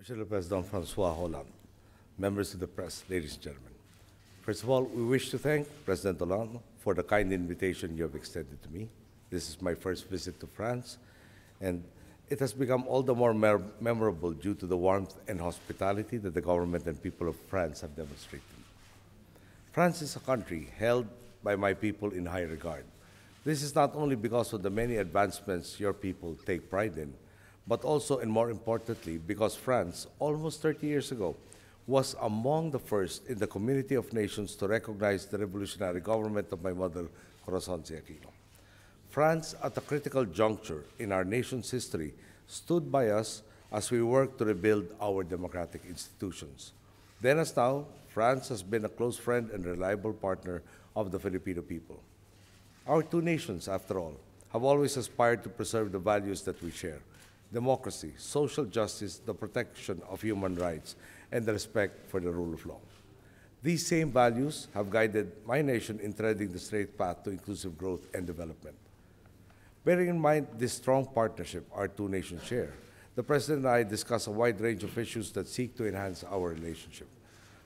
Monsieur le Président Francois Hollande, members of the press, ladies and gentlemen. First of all, we wish to thank President Hollande for the kind invitation you have extended to me. This is my first visit to France, and it has become all the more memorable due to the warmth and hospitality that the government and people of France have demonstrated. France is a country held by my people in high regard. This is not only because of the many advancements your people take pride in, but also and more importantly, because France, almost 30 years ago, was among the first in the community of nations to recognize the revolutionary government of my mother, Corazon Aquino. France, at a critical juncture in our nation's history, stood by us as we worked to rebuild our democratic institutions. Then as now, France has been a close friend and reliable partner of the Filipino people. Our two nations, after all, have always aspired to preserve the values that we share: democracy, social justice, the protection of human rights, and the respect for the rule of law. These same values have guided my nation in treading the straight path to inclusive growth and development. Bearing in mind this strong partnership our two nations share, the President and I discussed a wide range of issues that seek to enhance our relationship.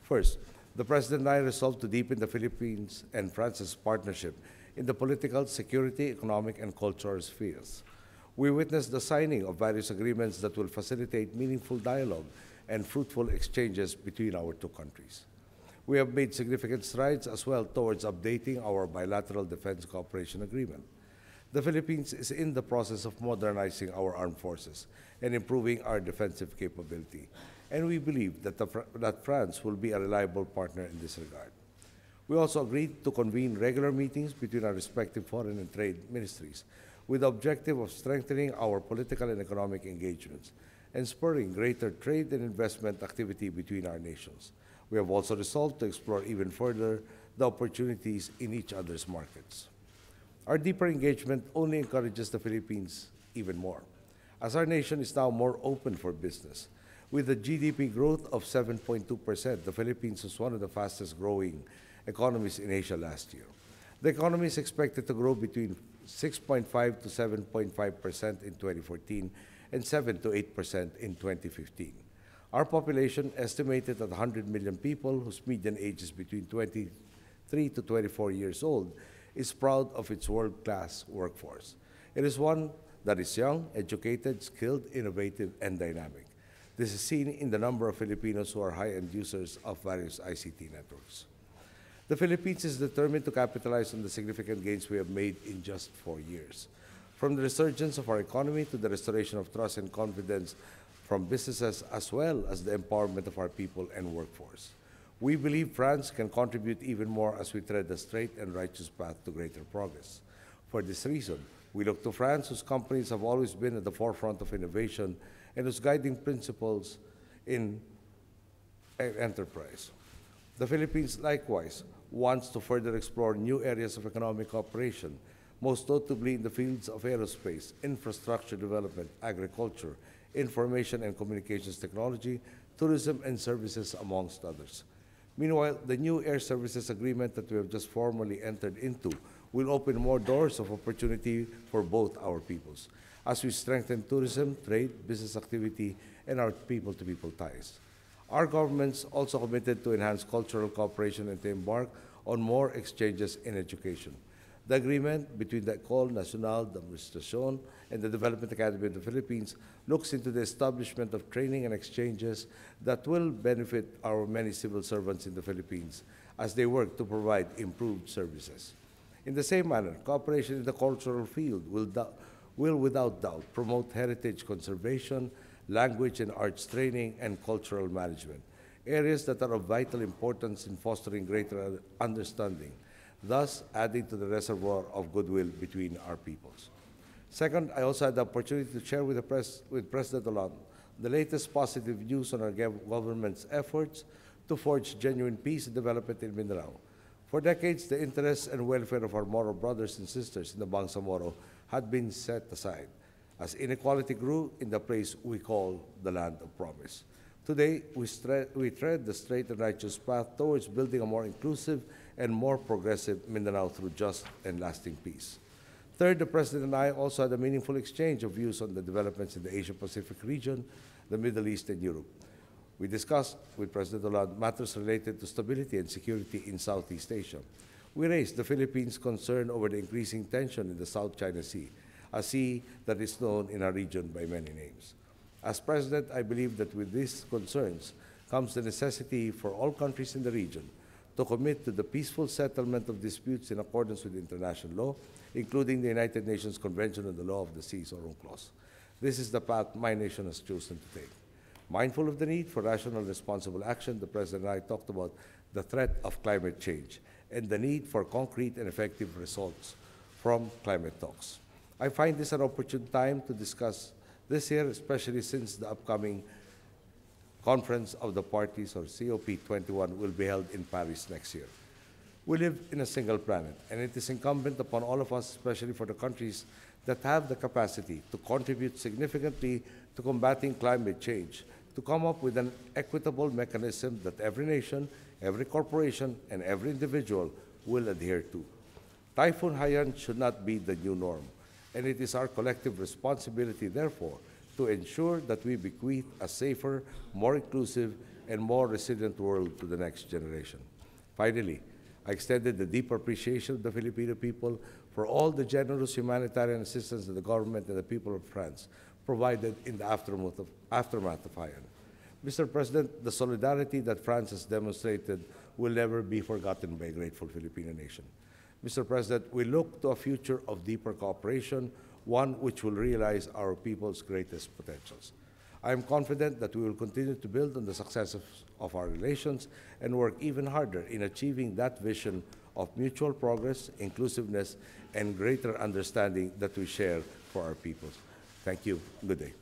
First, the President and I resolved to deepen the Philippines and France's partnership in the political, security, economic, and cultural spheres. We witnessed the signing of various agreements that will facilitate meaningful dialogue and fruitful exchanges between our two countries. We have made significant strides as well towards updating our bilateral defense cooperation agreement. The Philippines is in the process of modernizing our armed forces and improving our defensive capability, and we believe that France will be a reliable partner in this regard. We also agreed to convene regular meetings between our respective foreign and trade ministries with the objective of strengthening our political and economic engagements and spurring greater trade and investment activity between our nations. We have also resolved to explore even further the opportunities in each other's markets. Our deeper engagement only encourages the Philippines even more, as our nation is now more open for business. With a GDP growth of 7.2%, the Philippines was one of the fastest growing economies in Asia last year. The economy is expected to grow between 6.5 to 7.5% in 2014 and 7 to 8% in 2015. Our population, estimated at 100 million people whose median age is between 23 to 24 years old, is proud of its world-class workforce. It is one that is young, educated, skilled, innovative, and dynamic. This is seen in the number of Filipinos who are high-end users of various ICT networks. The Philippines is determined to capitalize on the significant gains we have made in just 4 years. From the resurgence of our economy to the restoration of trust and confidence from businesses, as well as the empowerment of our people and workforce. We believe France can contribute even more as we tread the straight and righteous path to greater progress. For this reason, we look to France, whose companies have always been at the forefront of innovation and whose guiding principles in enterprise. The Philippines, likewise, wants to further explore new areas of economic cooperation, most notably in the fields of aerospace, infrastructure development, agriculture, information and communications technology, tourism, and services, amongst others. Meanwhile, the new air services agreement that we have just formally entered into will open more doors of opportunity for both our peoples as we strengthen tourism, trade, business activity, and our people-to-people ties. Our governments also committed to enhance cultural cooperation and to embark on more exchanges in education. The agreement between the École Nationale d'Administration and the Development Academy of the Philippines looks into the establishment of training and exchanges that will benefit our many civil servants in the Philippines as they work to provide improved services. In the same manner, cooperation in the cultural field will without doubt promote heritage conservation, language and arts training, and cultural management, areas that are of vital importance in fostering greater understanding, thus adding to the reservoir of goodwill between our peoples. Second, I also had the opportunity to share with President Hollande the latest positive news on our government's efforts to forge genuine peace and development in Mindanao. For decades, the interests and welfare of our Moro brothers and sisters in the Bangsamoro had been set aside as inequality grew in the place we call the Land of Promise. Today, we tread the straight and righteous path towards building a more inclusive and more progressive Mindanao through just and lasting peace. Third, the President and I also had a meaningful exchange of views on the developments in the Asia-Pacific region, the Middle East, and Europe. We discussed with President Hollande matters related to stability and security in Southeast Asia. We raised the Philippines' concern over the increasing tension in the South China Sea, a sea that is known in our region by many names. As President, I believe that with these concerns comes the necessity for all countries in the region to commit to the peaceful settlement of disputes in accordance with international law, including the United Nations Convention on the Law of the Seas, or UNCLOS. This is the path my nation has chosen to take. Mindful of the need for rational, responsible action, the President and I talked about the threat of climate change and the need for concrete and effective results from climate talks. I find this an opportune time to discuss this year, especially since the upcoming Conference of the Parties, or COP21, will be held in Paris next year. We live in a single planet, and it is incumbent upon all of us, especially for the countries that have the capacity to contribute significantly to combating climate change, to come up with an equitable mechanism that every nation, every corporation, and every individual will adhere to. Typhoon Haiyan should not be the new norm, and it is our collective responsibility, therefore, to ensure that we bequeath a safer, more inclusive, and more resilient world to the next generation. Finally, I extended the deep appreciation of the Filipino people for all the generous humanitarian assistance that the government and the people of France provided in the aftermath of Haiyan. Mr. President, the solidarity that France has demonstrated will never be forgotten by a grateful Filipino nation. Mr. President, we look to a future of deeper cooperation, one which will realize our people's greatest potentials. I am confident that we will continue to build on the successes of our relations and work even harder in achieving that vision of mutual progress, inclusiveness, and greater understanding that we share for our peoples. Thank you. Good day.